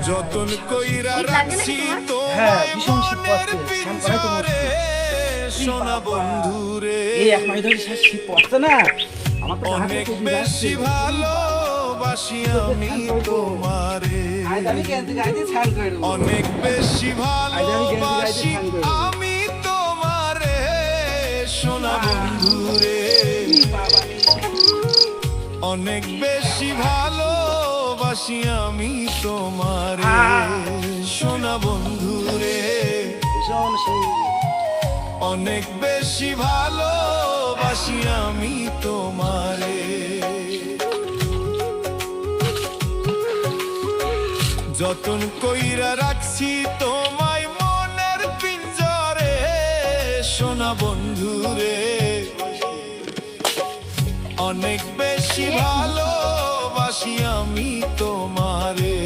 যতন কইরা রাখছি হ্যাঁ, তোমায় ভীষণ শীত মনের পড়ছে। ফ্যান করাই তো পিঞ্জরে সোনা বন্ধু রে এই 1 মাস ধরে শীত পড়ছে না, আমার তো অনেক বেশি ভালোবাসি আমি তোমারে অনেক বেশি ভালোবাসি আমি তোমারে সোনা বন্ধু রে অনেক বেশি ভালোবাসি আমি তোমারে সোনা বন্ধু রে অনেক বেশি ভালোবাসি আমি তোমারে যতন কইরা রাখছি তোমায় মনের পিঞ্জরে সোনা বন্ধু রে অনেক বেশি ভালোবাসি আমি তোমারে